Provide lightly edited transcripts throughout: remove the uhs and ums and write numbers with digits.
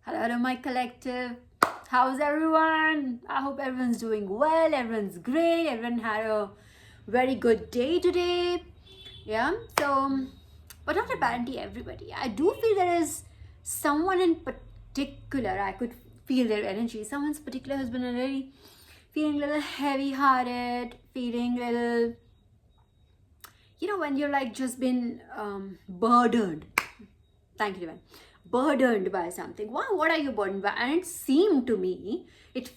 Hello, my collective. How's everyone? I hope everyone's doing well, everyone's great, everyone had a very good day today. Yeah, but not apparently everybody. I do feel there is someone in particular, I could feel their energy. Someone's particular has been really feeling a little heavy hearted, feeling a little, when you're like just been burdened. Thank you, Divine. Burdened by something. What are you burdened by? And it seemed to me, it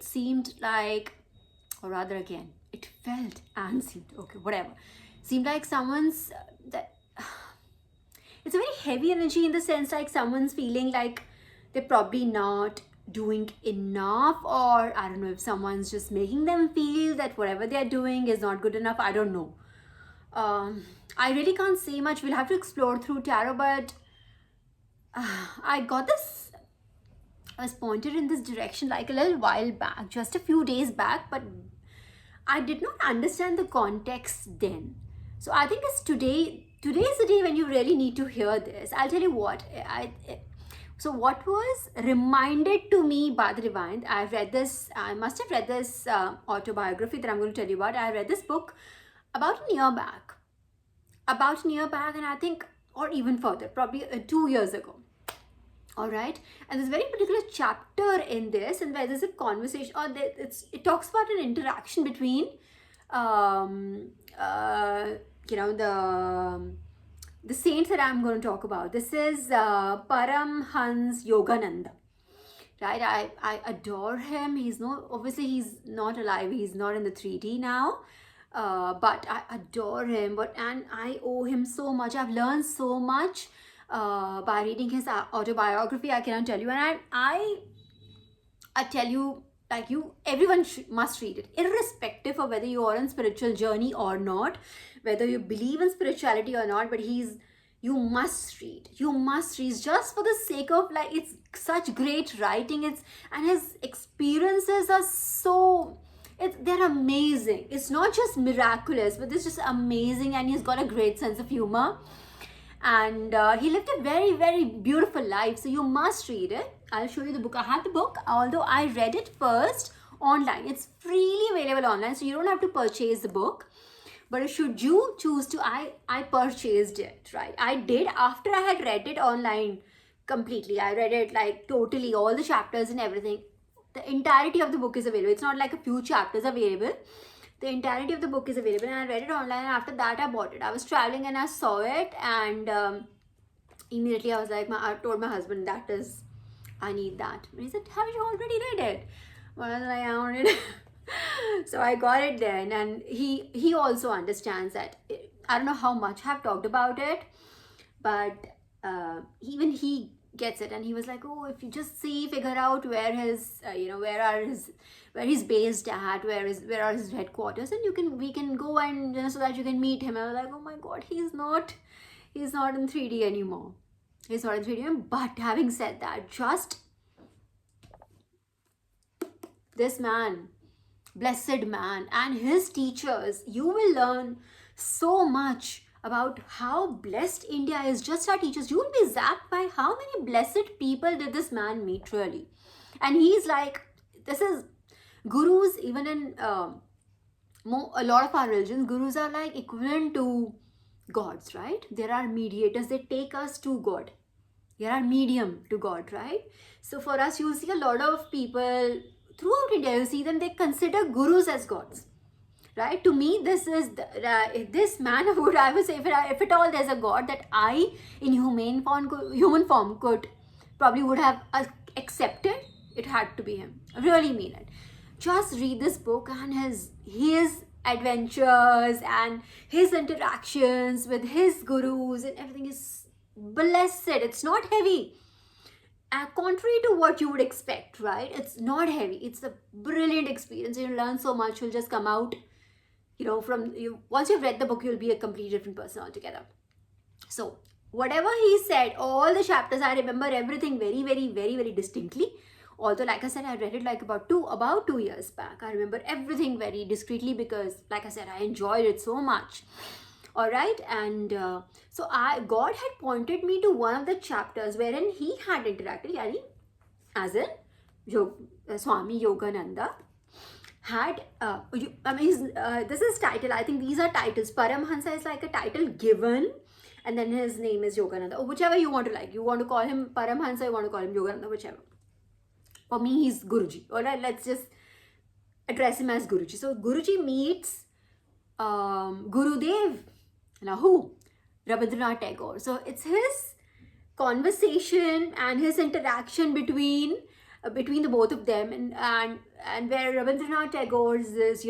seemed like, or rather again, it felt and seemed, okay, whatever. Seemed like someone's, that it's a very heavy energy in the sense like someone's feeling like they're probably not doing enough, or I don't know if someone's just making them feel that whatever they're doing is not good enough. I don't know. I really can't say much. We'll have to explore through tarot, but I got this. I was pointed in this direction like a little while back, just a few days back, but I did not understand the context then. So I think it's today. Today is the day when you really need to hear this. I'll tell you what. So what was reminded to me by the divine? I read this. I must have read this autobiography that I'm going to tell you about. I read this book about a year back. And I think, or even further, probably 2 years ago. All right, and there's a very particular chapter in this, and where there's a conversation, or it talks about an interaction between, the saints that I'm going to talk about. This is Paramhans Yogananda. Right, I adore him. Obviously he's not alive. He's not in the 3D now. But I adore him, and I owe him so much. I've learned so much by reading his autobiography. I cannot tell you, and I tell you, like, everyone must read it, irrespective of whether you are on spiritual journey or not, whether you believe in spirituality or not. But you must read. Just for the sake of, like, it's such great writing. And his experiences are so. They're amazing. It's not just miraculous, but it's just amazing, and he's got a great sense of humor. And he lived a very, very beautiful life. So you must read it. I'll show you the book. I have the book, although I read it first online. It's freely available online, so you don't have to purchase the book. But should you choose to, I purchased it, right? I did after I had read it online completely. I read it like totally, all the chapters and everything. The entirety of the book is available. It's not like a few chapters available. The entirety of the book is available, and I read it online, and after that I bought it. I was traveling and I saw it, and immediately I was like, I told my husband, I need that. And he said, have you already read it? Well, I was like, I already so I got it then, and he also understands that. I don't know how much I've talked about it, but even he gets it, and he was like, oh, if you just figure out where his where he's based at, where are his headquarters, and we can go, and so that you can meet him. I was like, oh my god, he's not in 3D anymore. He's not in 3D anymore. But having said that, just this man, blessed man, and his teachers, you will learn so much about how blessed India is. Just our teachers, you will be zapped by how many blessed people did this man meet, really. And he's like, this is gurus, even in a lot of our religions, gurus are like equivalent to gods, right? There are mediators, they take us to God. There are medium to God, right? So for us, you'll see a lot of people throughout India, you see them, they consider gurus as gods. Right? To me, this is this man who I would say, if at all there's a god that I, in human form, could probably would have accepted, it had to be him. I really mean it. Just read this book, and his adventures and his interactions with his gurus and everything is blessed. It's not heavy. Contrary to what you would expect, right? It's not heavy. It's a brilliant experience. You'll learn so much. You'll just come out, once you've read the book, you'll be a completely different person altogether. So whatever he said, all the chapters, I remember everything very, very, very, very distinctly. Although, like I said, I read it like about 2 years back. I remember everything very discreetly because, like I said, I enjoyed it so much. All right, and so God had pointed me to one of the chapters wherein he had interacted, yani, as in Swami Yogananda had this is title, I think these are titles. Paramhansa is like a title given, and then his name is Yogananda, or whichever you want to like. You want to call him Paramhansa, you want to call him Yogananda, whichever. For me, he's Guruji. All right, let's just address him as Guruji. So Guruji meets Gurudev. Now who? Rabindranath Tagore. So it's his conversation and his interaction between the both of them, and where Rabindranath Tagore is,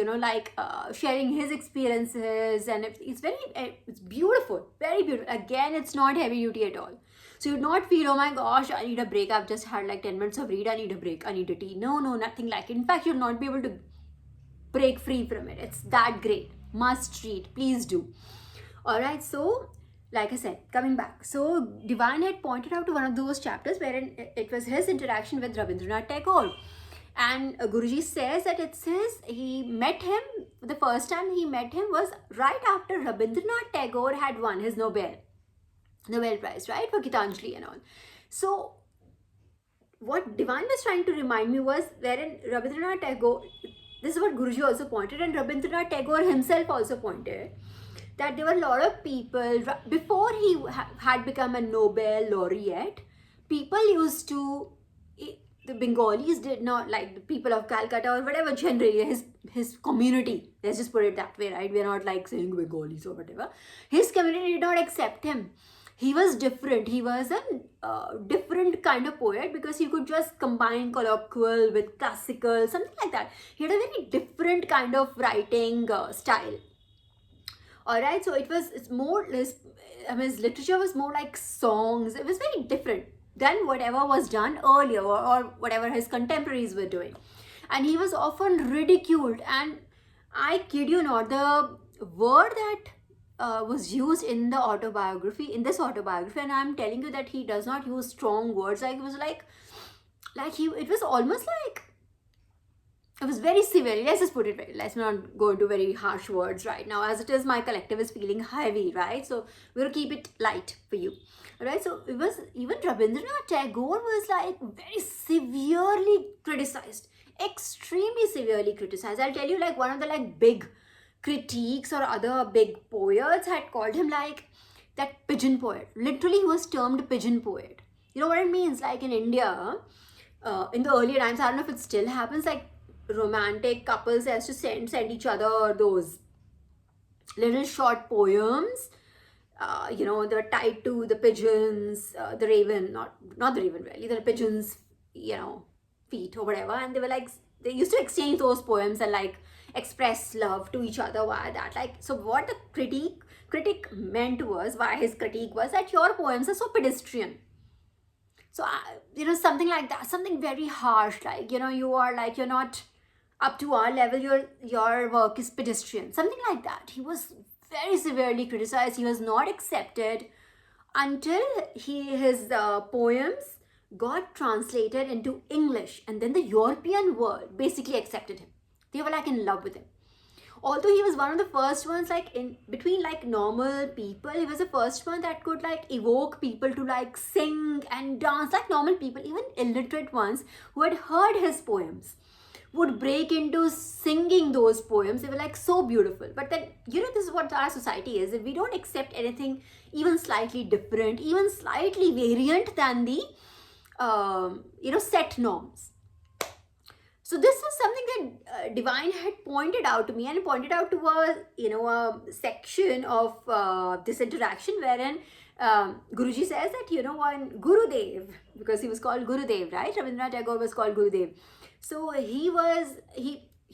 sharing his experiences, and it's beautiful, very beautiful. Again, it's not heavy duty at all. So you'd not feel, oh my gosh, I need a break. I've just had like 10 minutes of read. I need a break. I need a tea. No, nothing like it. In fact, you'll not be able to break free from it. It's that great. Must read. Please do. All right. So, like I said, coming back. So, Divine had pointed out to one of those chapters wherein it was his interaction with Rabindranath Tagore. And Guruji says that it says he met him, the first time he met him was right after Rabindranath Tagore had won his Nobel Prize, right, for Gitanjali and all. So what Divine was trying to remind me was wherein Rabindranath Tagore, this is what Guruji also pointed, and Rabindranath Tagore himself also pointed, that there were a lot of people, before he had become a Nobel laureate, people used to, the Bengalis did not, like the people of Calcutta or whatever, generally his community, let's just put it that way, right? We're not like saying Bengalis or whatever. His community did not accept him. He was different. He was a different kind of poet because he could just combine colloquial with classical, something like that. He had a very different kind of writing style. All right, so his literature was more like songs. It was very different than whatever was done earlier or whatever his contemporaries were doing. And he was often ridiculed. And I kid you not, the word that was used in this autobiography, and I'm telling you that he does not use strong words. Like it was it was almost like, it was very severe. Let's just put it very, let's not go into very harsh words right now. As it is, my collective is feeling heavy, right? So we'll keep it light for you. Right? So it was, even Rabindranath Tagore was like very severely criticized, extremely severely criticized. I'll tell you, like one of the like big critiques or other big poets had called him like that pigeon poet. Literally, he was termed pigeon poet. You know what it means? Like in India, in the earlier times, I don't know if it still happens, like romantic couples has to send each other those little short poems. They're tied to the pigeons, the raven, not the raven really, the pigeons, feet or whatever, and they used to exchange those poems and like express love to each other via that. Like, so what the critic meant was, why his critique was that your poems are so pedestrian. So something like that, something very harsh, like you are like, you're not up to our level, your work is pedestrian, something like that. He was very severely criticized. He was not accepted until his poems got translated into English, and then the European world basically accepted him. They were like in love with him. Although he was one of the first ones, like in between like normal people, he was the first one that could like evoke people to like sing and dance like normal people. Even illiterate ones who had heard his poems would break into singing those poems. They were like so beautiful. But then, this is what our society is. If we don't accept anything even slightly different, even slightly variant than the, set norms. So this was something that Divine had pointed out to me, and pointed out to a section of this interaction wherein Guruji says that, one Gurudev, because he was called Gurudev, right? Rabindranath Tagore was called Gurudev. So he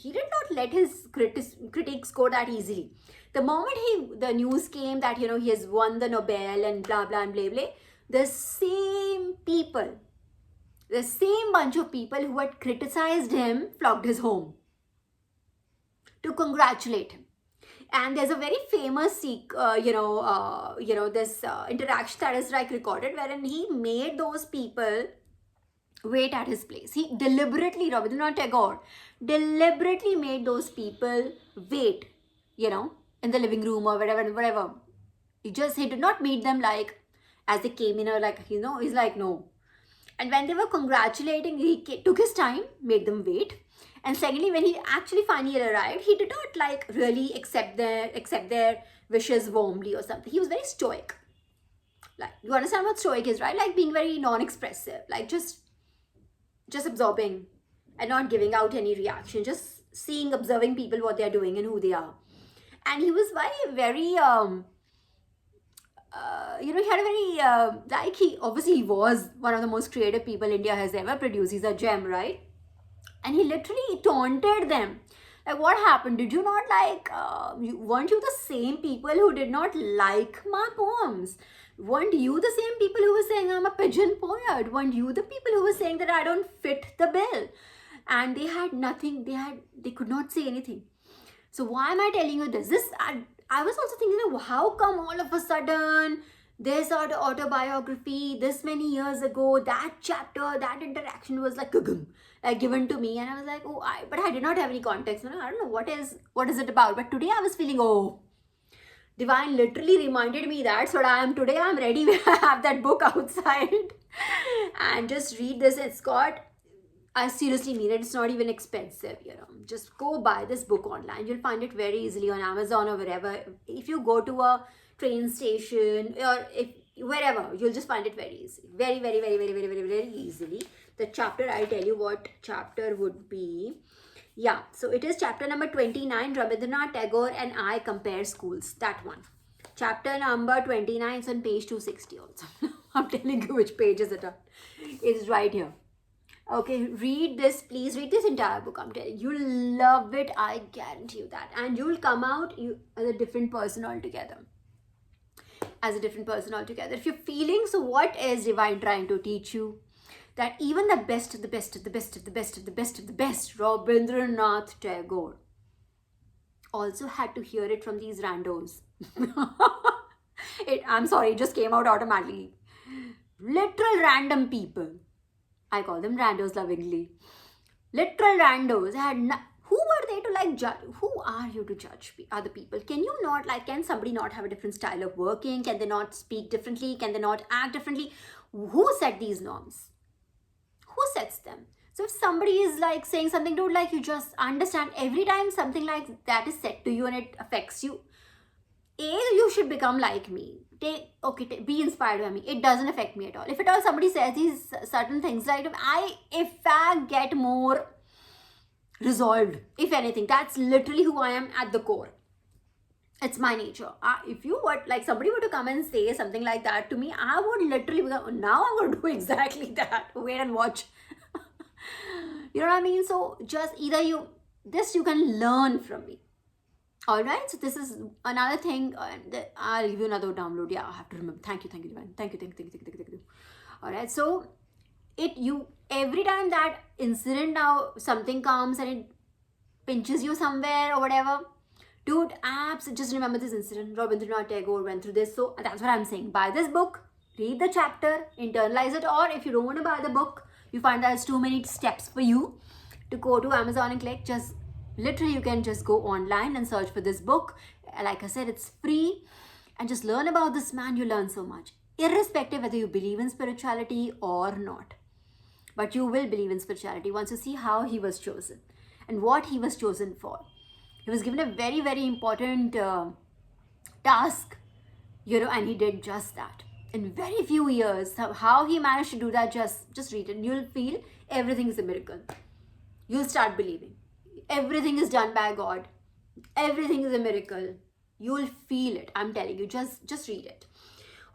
did not let his critics go that easily. The moment the news came that, he has won the Nobel and blah, blah, and blah, blah, the same bunch of people who had criticized him flocked his home to congratulate him. And there's a very famous this interaction that is like recorded wherein he made those people wait at his place. Rabindranath Tagore deliberately made those people wait, in the living room or whatever. He did not meet them like as they came in, or like, he's like, no. And when they were congratulating, he took his time, made them wait. And secondly, when he actually finally arrived, he did not like really accept their wishes warmly or something. He was very stoic. Like, you understand what stoic is, right? Like being very non-expressive, like just absorbing and not giving out any reaction, just observing people, what they're doing and who they are. And he was very he had a very he was one of the most creative people India has ever produced. He's a gem, right? And he literally taunted them. Like, what happened? Did you not like, weren't you the same people who did not like my poems? Weren't you the same people who were saying I'm a pigeon poet? Weren't you the people who were saying that I don't fit the bill? And they had nothing, they could not say anything. So why am I telling you this? I was also thinking, how come all of a sudden this autobiography this many years ago, that chapter, that interaction was like given to me, and I was like, but I did not have any context. I don't know what is it about. But today I was feeling, Divine literally reminded me that, so I'm ready. I have that book outside and just read this. I seriously mean it. It's not even expensive, Just go buy this book online. You'll find it very easily on Amazon or wherever. If you go to a train station or wherever, you'll just find it very easily. Very, very, very, very, very, very, very easily. The chapter, I'll tell you what chapter would be. Yeah, so it is chapter number 29, Rabindranath Tagore and I Compare Schools. That one. Chapter number 29 is on page 260 also. I'm telling you which page is it on. It is right here. Okay, read this, please. Read this entire book. I'm telling you, you'll love it. I guarantee you that. And you'll come out as a different person altogether. If you're feeling, so what is Divine trying to teach you? That even the best of the best of the best of the best of the best of the best, Rabindranath Tagore, also had to hear it from these randos. I'm sorry, it just came out automatically. Literal random people. I call them randos lovingly. Literal randos who were they to like judge? Who are you to judge other people? Can you not can somebody not have a different style of working? Can they not speak differently? Can they not act differently? Who set these norms? Who sets them? So if somebody is like saying something, dude, like, you just understand every time something like that is said to you and it affects you, you should become like me. Be inspired by me. It doesn't affect me at all. If at all somebody says these certain things, like if I get more resolved, if anything, that's literally who I am at the core. It's my nature. If somebody were to come and say something like that to me, I would literally become, now I'm going to do exactly that. Wait and watch. You know what I mean? So just either you can learn from me. All right, so this is another thing. I'll give you another download. Yeah, I have to remember. Thank you, Divine. Thank you. All right, so every time that incident, now something comes and it pinches you somewhere or whatever, dude, just remember this incident. Rabindranath Tagore went through this. So that's what I'm saying. Buy this book, read the chapter, internalize it. Or if you don't want to buy the book, you find there's too many steps for you to go to Amazon and click, just literally you can just go online and search for this book. Like I said, it's free, and just learn about this man. You learn so much, irrespective whether you believe in spirituality or not. But you will believe in spirituality once you see how he was chosen and what he was chosen for. He was given a very, very important task, and he did just that in very few years. How he managed to do that, just read it. You'll feel everything is a miracle. You'll start believing everything is done by God. Everything is a miracle. You'll feel it. I'm telling you, just read it.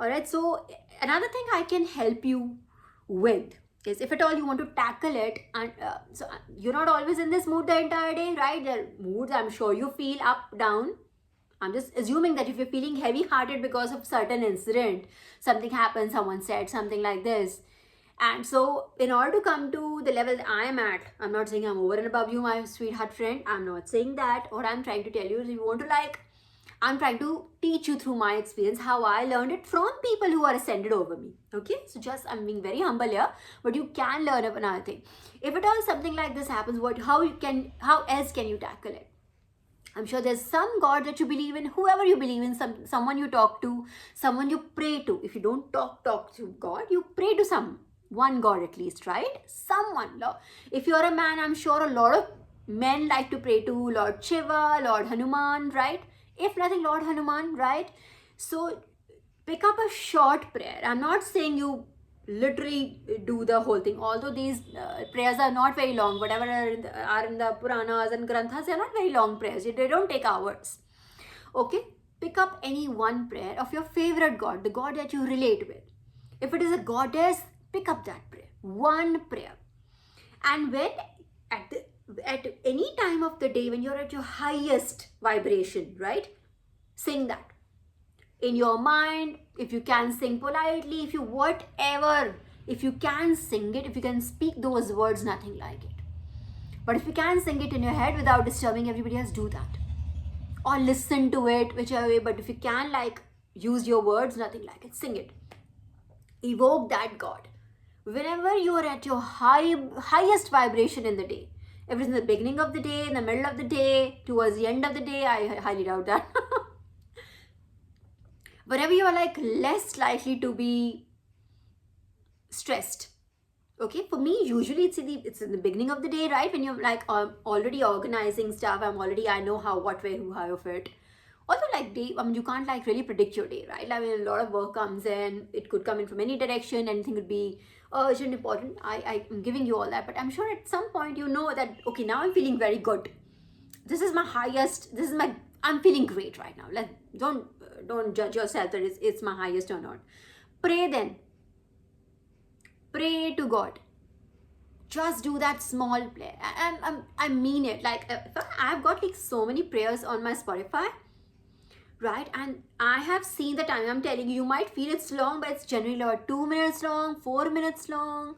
All right. So another thing I can help you with is, if at all you want to tackle it, and so you're not always in this mood the entire day, right? There are moods, I'm sure you feel up, down. I'm just assuming that if you're feeling heavy-hearted because of certain incident, something happened, someone said something like this, and so in order to come to the level that I am at, I'm not saying I'm over and above you, my sweetheart friend. I'm not saying that. What I'm trying to tell you is, if you want to I'm trying to teach you through my experience how I learned it from people who are ascended over me. Okay, so I'm being very humble here, but you can learn of another thing. If at all something like this happens, how else can you tackle it? I'm sure there's some God that you believe in, whoever you believe in, someone you talk to, someone you pray to. If you don't talk to God, you pray to one God at least, right? Someone. If you're a man, I'm sure a lot of men like to pray to Lord Shiva, Lord Hanuman, right? If nothing, Lord Hanuman, right? So pick up a short prayer. I'm not saying you literally do the whole thing, although these prayers are not very long. Whatever are in the Puranas and Granthas, they're not very long prayers. They don't take hours. Okay, pick up any one prayer of your favorite God, the God that you relate with. If it is a goddess, pick up that prayer, one prayer. And when at any time of the day when you're at your highest vibration, right, sing that in your mind. If you can sing politely, if you can sing it, if you can speak those words, nothing like it. But if you can sing it in your head without disturbing everybody else, do that, or listen to it, whichever way. But if you can use your words, nothing like it, sing it, evoke that God whenever you are at your highest vibration in the day. If it's in the beginning of the day, in the middle of the day, towards the end of the day, I highly doubt that. Whenever you are less likely to be stressed. Okay, for me, usually it's in the beginning of the day, right? When you're already organizing stuff, I know what, where, who, how, fit. Although day, you can't really predict your day, right? A lot of work comes in, it could come in from any direction, anything could be urgent, important. I'm giving you all that, but I'm sure at some point you know that, okay, now I'm feeling very good. This is my highest, I'm feeling great right now. Don't judge yourself that it's my highest or not. Pray then. Pray to God. Just do that small prayer. I mean it. I've got so many prayers on my Spotify, right? And I have seen the time. I'm telling you, you might feel it's long, but it's generally about 2 minutes long, 4 minutes long.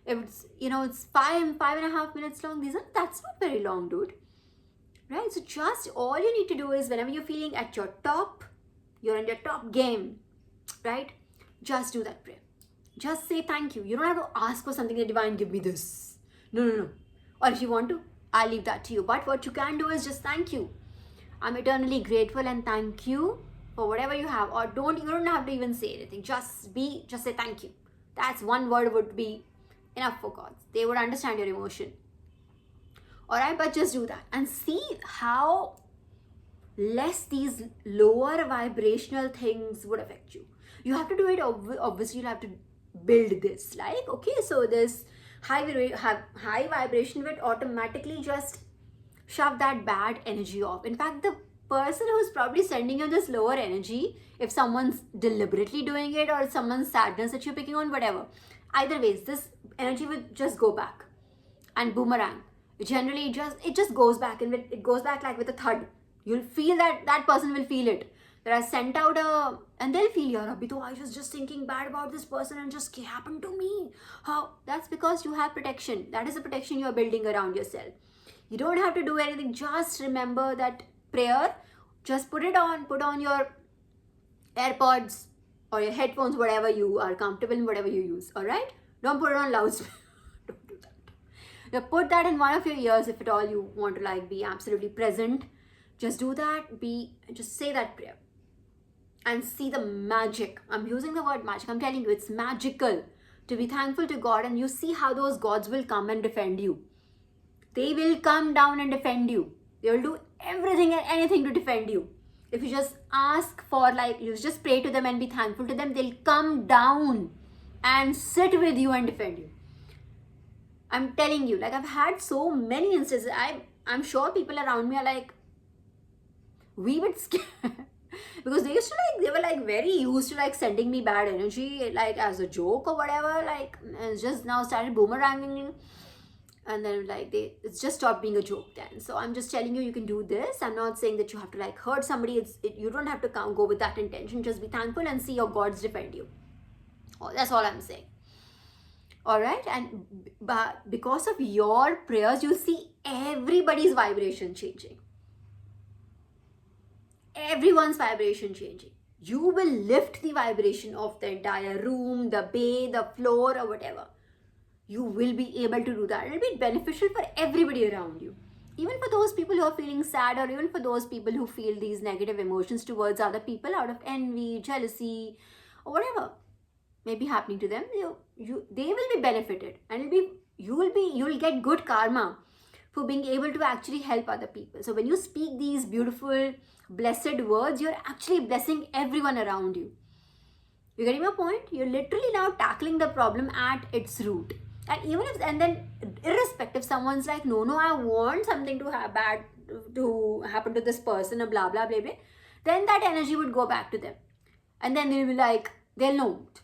If it's it's 5.5 minutes long. That's not very long, dude. Right? So just all you need to do is whenever you're feeling at your top, you're in your top game, right? Just do that prayer. Just say thank you. You don't have to ask for something, the divine, give me this. No. Or if you want to, I'll leave that to you. But what you can do is just thank you. I'm eternally grateful and thank you for whatever you have. Or you don't have to even say anything. Just say thank you. That's one word would be enough for God. They would understand your emotion. Alright, but just do that and see how less these lower vibrational things would affect you. You have to do it, obviously you'll have to build this. Okay, so this high vibration will automatically just shove that bad energy off. In fact, the person who's probably sending you this lower energy, if someone's deliberately doing it or someone's sadness that you're picking on, whatever, either ways, this energy will just go back and boomerang. Generally it just goes back, and it goes back with a thud. You'll feel that person will feel it. That I sent out and they'll feel, "Yeah, Rabbi, I was just thinking bad about this person and just happened to me." How? That's because you have protection. That is the protection you are building around yourself. You don't have to do anything. Just remember that prayer. Just put on your AirPods or your headphones, whatever you are comfortable in, whatever you use. All right? Don't put it on loudspeaker. Don't do that. You put that in one of your ears if at all you want to be absolutely present. Just do that. Just say that prayer and see the magic. I'm using the word magic. I'm telling you, it's magical to be thankful to God, and you see how those gods will come and defend you. They will come down and defend you. They will do everything and anything to defend you. If you just ask for, you just pray to them and be thankful to them, they'll come down and sit with you and defend you. I'm telling you, I've had so many instances. I'm sure people around me are we bit scared because they used to they were very used to sending me bad energy as a joke or whatever, and just now started boomeranging, and then it's just stopped being a joke then. So I'm just telling you, you can do this. I'm not saying that you have to hurt somebody. You don't have to go with that intention. Just be thankful and see your gods defend you. That's all I'm saying. All right, and because of your prayers, you'll see everybody's vibration changing. Everyone's vibration changing. You will lift the vibration of the entire room, the bay, the floor, or whatever. You will be able to do that. It'll be beneficial for everybody around you. even for those people who are feeling sad, or even for those people who feel these negative emotions towards other people out of envy, jealousy, or whatever may be happening to them, they will be benefited, and you will get good karma for being able to actually help other people. So when you speak these beautiful, blessed words, you're actually blessing everyone around you. You getting my point? You're literally now tackling the problem at its root. And then irrespective, someone's like, no, I want something to have bad to happen to this person, or blah blah blah blah, then that energy would go back to them, and then they'll be like, they'll know it.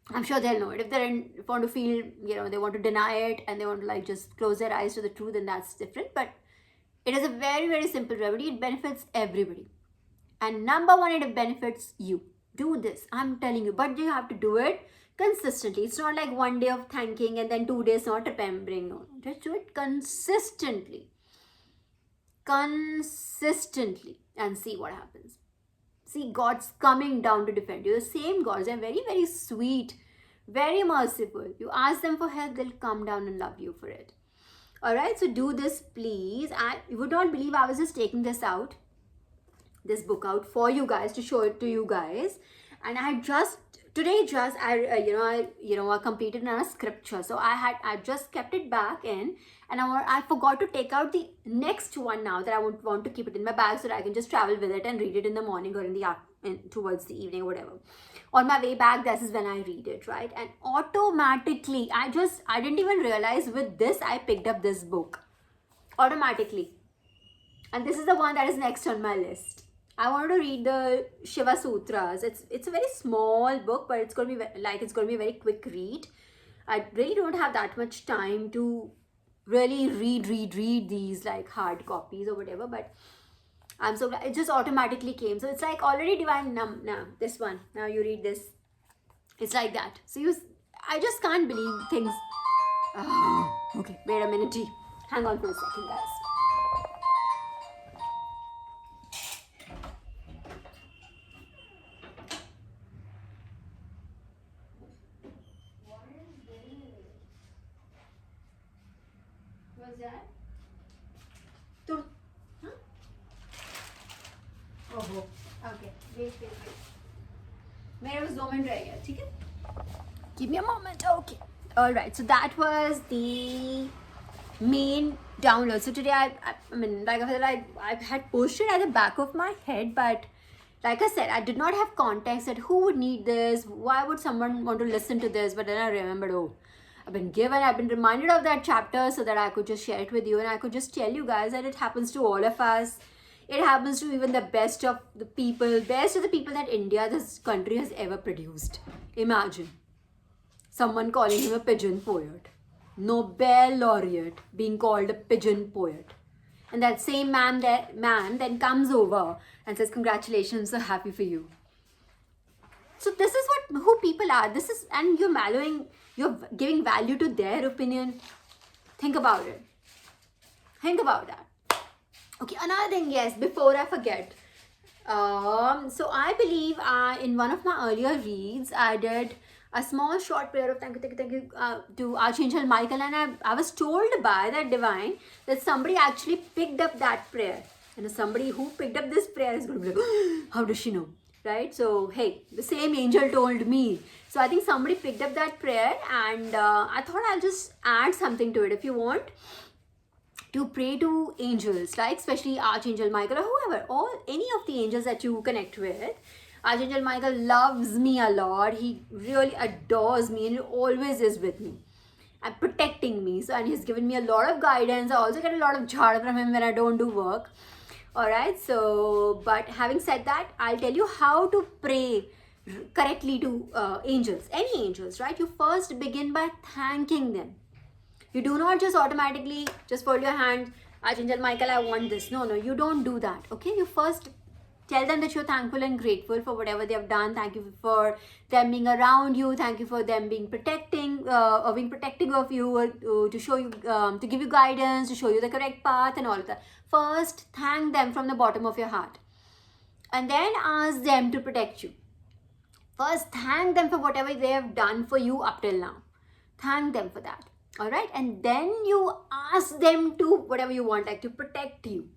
I'm sure they'll know it. If they want to feel, they want to deny it, and they want to like just close their eyes to the truth, then that's different. But it is a very, very simple remedy. It benefits everybody. And number one, it benefits you. Do this. I'm telling you. But you have to do it consistently. It's not like one day of thanking and then 2 days not remembering. No. Just do it consistently. Consistently. And see what happens. See, God's coming down to defend you. The same gods, they're very, very sweet, very merciful. You ask them for help, they'll come down and love you for it. Alright, so do this, please. You would not believe I was just taking this book out for you guys, to show it to you guys. And I completed another scripture. So I just kept it back in, and I forgot to take out the next one now, that I want to keep it in my bag so that I can just travel with it and read it in the morning, or towards the evening, or whatever. On my way back, this is when I read it, right? And automatically, I didn't even realize with this, I picked up this book automatically. And this is the one that is next on my list. I wanted to read the Shiva Sutras. It's a very small book, but it's going to be a very quick read. I really don't have that much time to really read these like hard copies or whatever, but I'm so glad it just automatically came. So it's like already divine. Now this one. Now you read this. It's like that. So I just can't believe things. Oh, okay, wait a minute. Hang on for a second, guys. What's that? Huh? Oh, okay. Wait. मेरा बस 2 minute रह गया, ठीक है? Give me a moment. Okay. All right. So that was the main download. So today, I mean, like I said, I had pushed it at the back of my head, but like I said, I did not have context that who would need this, why would someone want to listen to this. But then I remembered, I've been reminded of that chapter, so that I could just share it with you, and I could just tell you guys that it happens to all of us. It happens to even the best of the people that India, this country, has ever produced. Imagine someone calling him a pigeon poet. Nobel laureate being called a pigeon poet. And that same man then comes over and says, congratulations, so happy for you. So this is who people are. And you're giving value to their opinion. Think about it. Think about that. Okay, another thing, yes, before I forget. So I believe in one of my earlier reads, I did a small short prayer of thank you to Archangel Michael, and I was told by that divine that somebody actually picked up that prayer. And somebody who picked up this prayer is going to be like, how does she know? Right? So, hey, the same angel told me. So I think somebody picked up that prayer, and I thought I'll just add something to it. If you want to pray to angels, like especially Archangel Michael or whoever, or any of the angels that you connect with. Archangel Michael loves me a lot. He really adores me, and he always is with me and protecting me. So, and he's given me a lot of guidance. I also get a lot of jhad from him when I don't do work. Alright, so, but having said that, I'll tell you how to pray correctly to angels, any angels, right? You first begin by thanking them. You do not just automatically just fold your hand, Archangel Michael, I want this. No, you don't do that. Okay, you first tell them that you're thankful and grateful for whatever they have done. Thank you for them being around you. Thank you for them being protecting of you, or to show you, to give you guidance, to show you the correct path and all of that. First, thank them from the bottom of your heart, and then ask them to protect you. First, thank them for whatever they have done for you up till now. Thank them for that. All right, and then you ask them to whatever you want, like to protect you.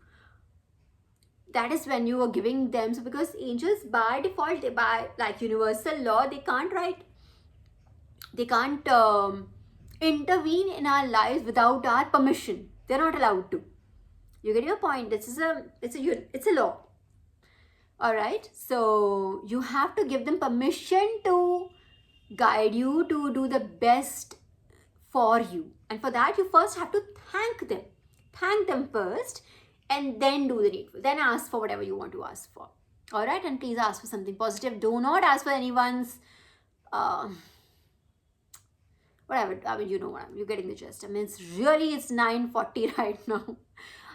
That is when you are giving them. So because angels by default, by like universal law, they can't intervene in our lives without our permission. They're not allowed to. You get your point? It's a law. All right, so you have to give them permission to guide you, to do the best for you, and for that you first have to thank them first, and then do the needful, then ask for whatever you want to ask for. All right, and please ask for something positive. Do not ask for anyone's uh, whatever. I mean, you know what you're getting the gist. I mean, it's 9:40 right now.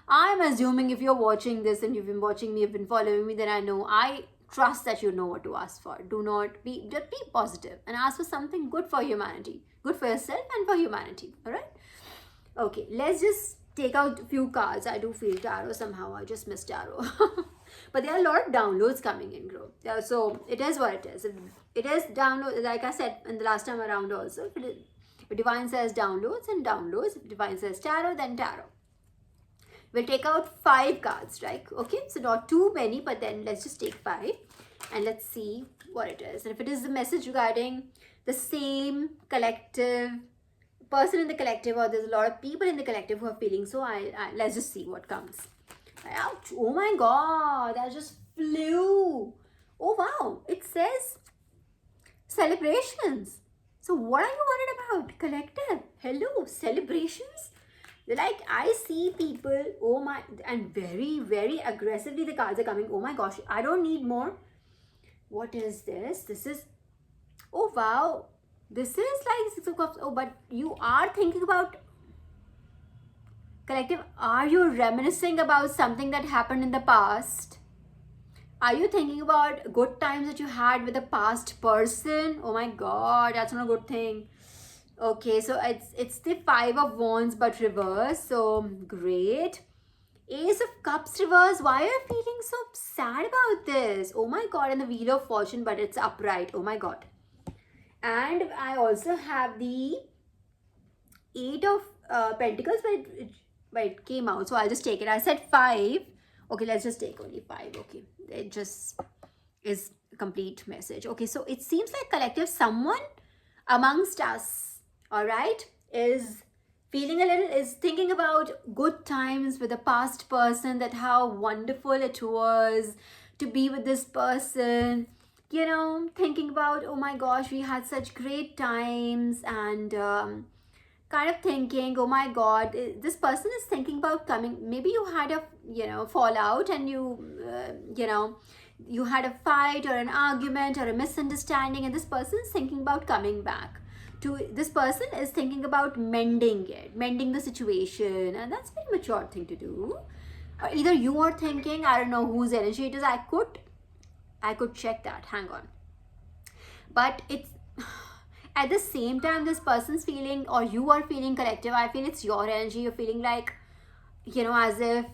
I'm assuming if you're watching this and you've been watching me, you've been following me, then I trust that you know what to ask for. Just be positive and ask for something good for humanity, good for yourself and for humanity. All right. Okay, let's just take out a few cards. I do feel tarot somehow. I just missed tarot. But there are a lot of downloads coming in, bro. Yeah, so it is what it is. It is download, like I said in the last time around also. If Divine says downloads, and downloads. If Divine says tarot, then tarot. We'll take out 5 cards, right? Okay, so not too many, but then let's just take 5 and let's see what it is. And if it is the message regarding the same collective person in the collective, or there's a lot of people in the collective who are feeling so, let's just see what comes. Ouch! Oh my god, that just flew. Oh wow, it says celebrations. So what are you worried about, collective? Hello, celebrations? Like, I see people, oh my, and very, very aggressively the cards are coming. Oh my gosh, I don't need more. What is this? This is, oh wow, this is like 6 of Cups. Oh, but you are thinking about, collective, are you reminiscing about something that happened in the past? Are you thinking about good times that you had with a past person? Oh my god, that's not a good thing. Okay, so it's the 5 of Wands but reverse. So great. Ace of Cups reverse. Why are you feeling so sad about this? Oh my god, and the Wheel of Fortune, but it's upright. Oh my god. And I also have the 8 of Pentacles, but it came out. So I'll just take it. I said 5. Okay, let's just take only 5. Okay, it just is a complete message. Okay, so it seems like collective, someone amongst us, all right, is thinking about good times with a past person, that how wonderful it was to be with this person, you know, thinking about, oh my gosh, we had such great times, and kind of thinking, oh my god, this person is thinking about coming. Maybe you had a, you know, fallout, and you had a fight or an argument or a misunderstanding, and this person is thinking about coming back. This person is thinking about mending the situation, and that's a very mature thing to do. Or either you are thinking, I don't know whose energy it is. I could check that. Hang on. But it's at the same time, this person's feeling, or you are feeling, collective, I feel it's your energy. You're feeling like, you know, as if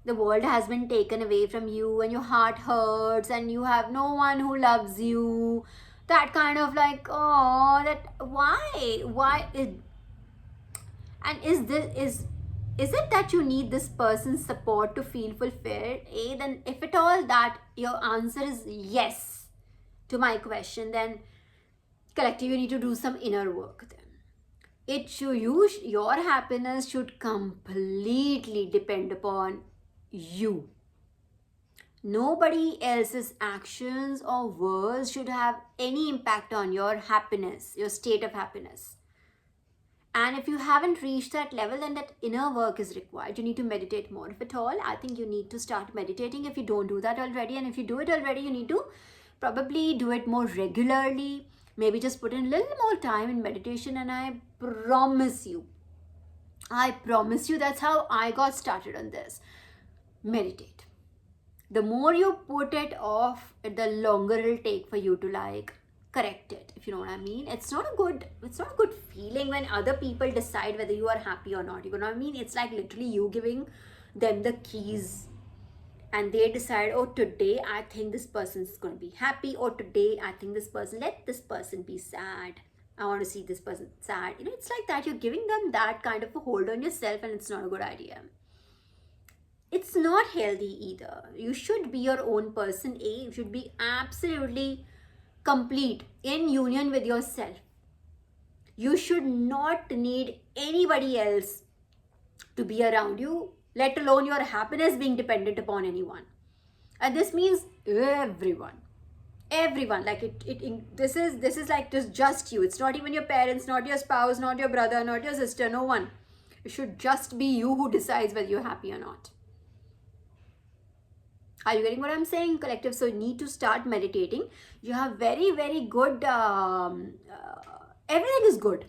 the world has been taken away from you, and your heart hurts, and you have no one who loves you. That kind of like, oh, that why is, and is it that you need this person's support to feel fulfilled? Then if at all that your answer is yes to my question, then collective, you need to do some inner work. Then your happiness should completely depend upon you. Nobody else's actions or words should have any impact on your happiness, your state of happiness. And if you haven't reached that level, then that inner work is required. You need to meditate more. If at all, I think you need to start meditating if you don't do that already. And if you do it already, you need to probably do it more regularly. Maybe just put in a little more time in meditation, and I promise you, that's how I got started on this. Meditate. The more you put it off, the longer it'll take for you to like correct it, if you know what I mean. It's not a good feeling when other people decide whether you are happy or not. You know what I mean? It's like literally you giving them the keys, and they decide, oh, today I think this person's going to be happy, or today I think let this person be sad. I want to see this person sad. It's like that. You're giving them that kind of a hold on yourself, and it's not a good idea. It's not healthy either. You should be your own person. You should be absolutely complete in union with yourself. You should not need anybody else to be around you, let alone your happiness being dependent upon anyone. And this means everyone. Like this is like just you. It's not even your parents, not your spouse, not your brother, not your sister, no one. It should just be you who decides whether you're happy or not. Are you getting what I'm saying, collective? So you need to start meditating. You have very, very good, everything is good.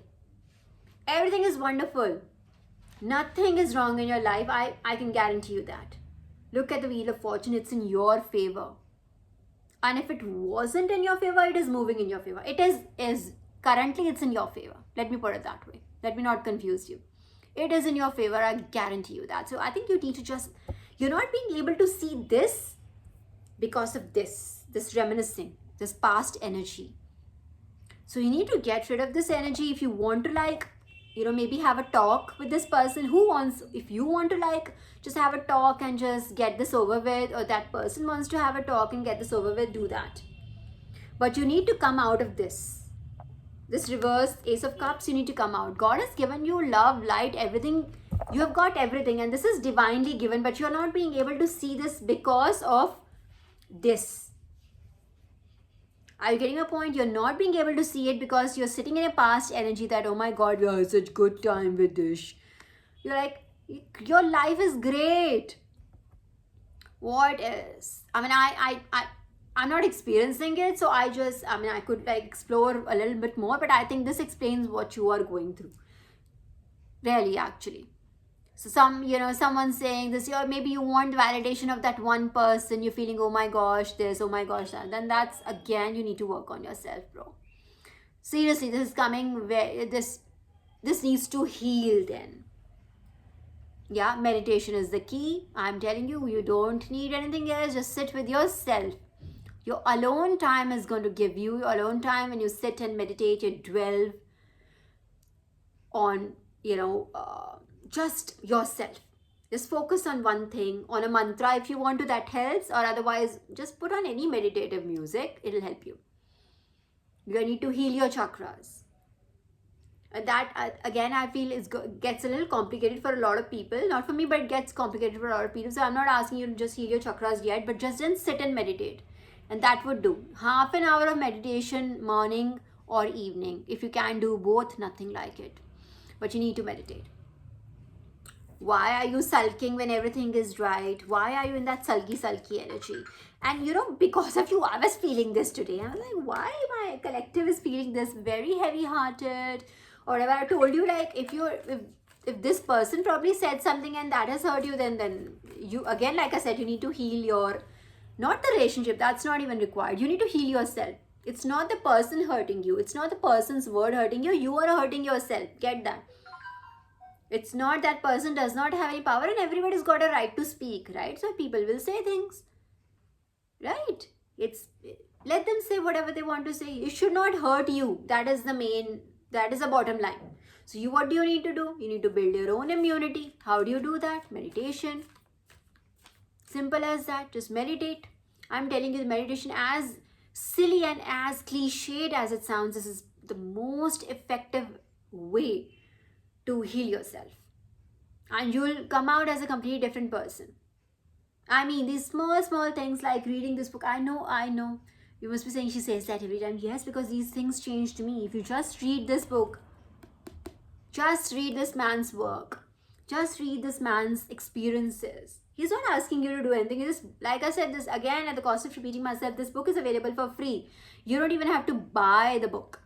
Everything is wonderful. Nothing is wrong in your life. I can guarantee you that. Look at the Wheel of Fortune. It's in your favor. And if it wasn't in your favor, it is moving in your favor. It is currently it's in your favor. Let me put it that way. Let me not confuse you. It is in your favor. I guarantee you that. So I think you need to just, you're not being able to see this because of this reminiscing, this past energy. So you need to get rid of this energy. If you want to maybe have a talk with this person if you want to just have a talk and just get this over with, or that person wants to have a talk and get this over with, do that. But you need to come out of this reverse Ace of Cups. You need to come out. God has given you love, light, everything. You have got everything, and this is divinely given, but you're not being able to see this because of this. Are you getting a point? You're not being able to see it because you're sitting in a past energy that, oh my God, we had such good time with this. You're like, your life is great. What is? I mean, I'm not experiencing it, so I could explore a little bit more, but I think this explains what you are going through. Really, actually. So someone's saying this, or maybe you want validation of that one person. You're feeling, oh my gosh, this, oh my gosh, that. Then that's, again, you need to work on yourself, bro. Seriously, this is coming where this needs to heal then. Yeah, meditation is the key. I'm telling you, you don't need anything else. Just sit with yourself. Your alone time is going to give you your alone time. When you sit and meditate, you dwell on, just yourself. Just focus on one thing, on a mantra if you want to, that helps, or otherwise just put on any meditative music, it'll help you. You need to heal your chakras. And that again, I feel gets a little complicated for a lot of people. Not for me, but it gets complicated for a lot of people. So I'm not asking you to just heal your chakras yet, but just then sit and meditate. And that would do. Half an hour of meditation, morning or evening. If you can do both, nothing like it. But you need to meditate. Why are you sulking when everything is right? Why are you in that sulky energy? And because of you, I was feeling this today. I was like, why my collective is feeling this very heavy-hearted? Or whatever. I told you, if this person probably said something and that has hurt you, then you, again, like I said, you need to heal your, not the relationship, that's not even required. You need to heal yourself. It's not the person hurting you. It's not the person's word hurting you. You are hurting yourself. Get that. It's not that person does not have any power, and everybody's got a right to speak, right? So people will say things, right? Let them say whatever they want to say. It should not hurt you. That is the bottom line. So what do you need to do? You need to build your own immunity. How do you do that? Meditation. Simple as that. Just meditate. I'm telling you, the meditation, as silly and as cliched as it sounds, this is the most effective way to heal yourself. And you'll come out as a completely different person. I mean, these small things like reading this book. I know. You must be saying she says that every time. Yes, because these things changed me. If you just read this book, just read this man's work, just read this man's experiences. He's not asking you to do anything. Just, like I said, this again, at the cost of repeating myself, this book is available for free. You don't even have to buy the book.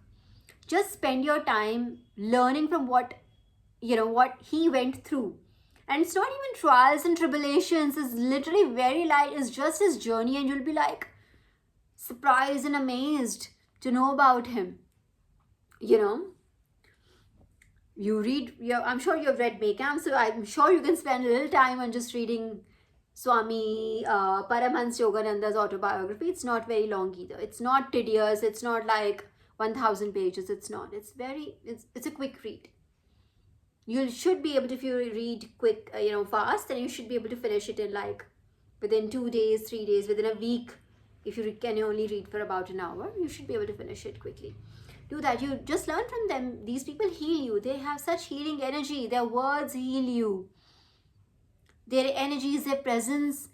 Just spend your time learning from what he went through. And it's not even trials and tribulations. It's literally very light. It's just his journey, and you'll be like surprised and amazed to know about him. You read, I'm sure you've read Mekam, so I'm sure you can spend a little time on just reading Swami Paramhans Yogananda's autobiography. It's not very long either. It's not tedious. It's not like 1000 pages. It's not. It's a quick read. You should be able to, if you read quick, fast, then you should be able to finish it in like within 2 days, 3 days, within a week. If you can only read for about an hour, you should be able to finish it quickly. Do that. You just learn from them. These people heal you. They have such healing energy. Their words heal you. Their energies, their presence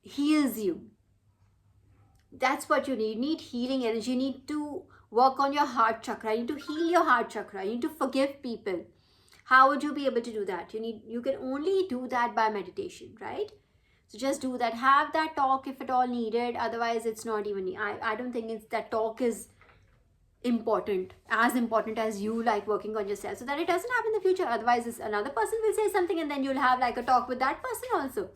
heals you. That's what you need. You need healing energy. You need to work on your heart chakra. You need to heal your heart chakra. You need to forgive people. How would you be able to do that? You can only do that by meditation, right? So just do that. Have that talk if at all needed. Otherwise, it's not even. I don't think that talk is important, as important as you like working on yourself, so that it doesn't happen in the future. Otherwise, another person will say something and then you'll have like a talk with that person also.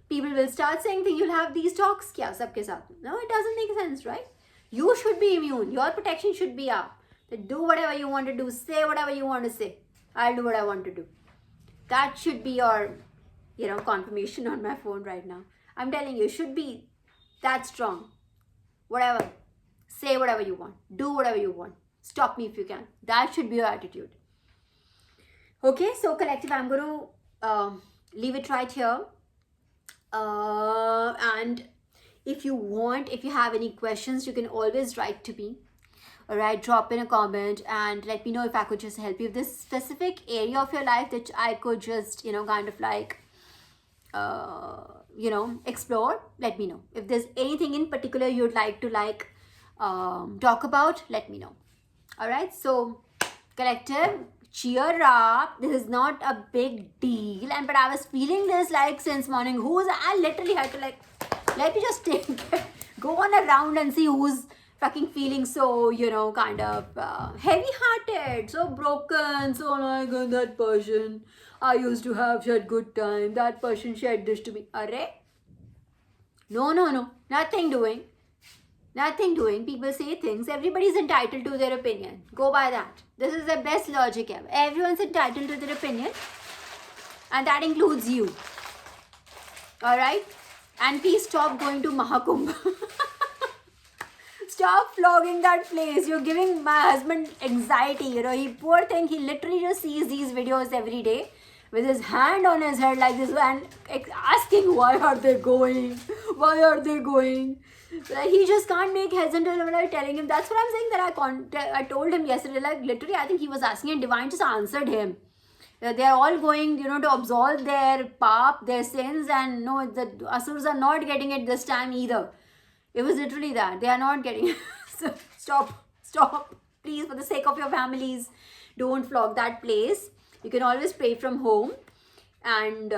People will start saying things. You'll have these talks. Kya sabke saath? No, it doesn't make sense, right? You should be immune. Your protection should be up. Do whatever you want to do. Say whatever you want to say. I'll do what I want to do. That should be your, confirmation on my phone right now. I'm telling you, should be that strong. Whatever. Say whatever you want. Do whatever you want. Stop me if you can. That should be your attitude. Okay, so collective, I'm going to leave it right here. And if you have any questions, you can always write to me. All right, drop in a comment and let me know if I could just help you. If this specific area of your life that I could just, kind of like, explore, let me know. If there's anything in particular you'd like to talk about, let me know. All right, so collective, cheer up. This is not a big deal, but I was feeling this like since morning. I literally had to let me just go on a round and see who's fucking feeling so, kind of heavy-hearted, so broken, so like that person I used to have shed good time, that person shed this to me. Arre? No, nothing doing. People say things. Everybody's entitled to their opinion. Go by that. This is the best logic ever. Everyone's entitled to their opinion, and that includes you. All right? And please stop going to Mahakumbh. Stop flogging that place. You're giving my husband anxiety. He poor thing. He literally just sees these videos every day with his hand on his head like this and asking why are they going? Why are they going? He just can't make heads until I'm telling him. That's what I'm saying, that I told him yesterday. Like literally, I think he was asking and Divine just answered him. They're all going, to absolve their paap, their sins, and no, the Asuras are not getting it this time either. It was literally that. They are not getting it. So stop. Please, for the sake of your families, don't flog that place. You can always pray from home. And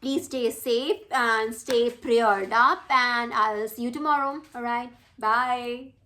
please stay safe and stay prayed up. And I'll see you tomorrow. All right. Bye.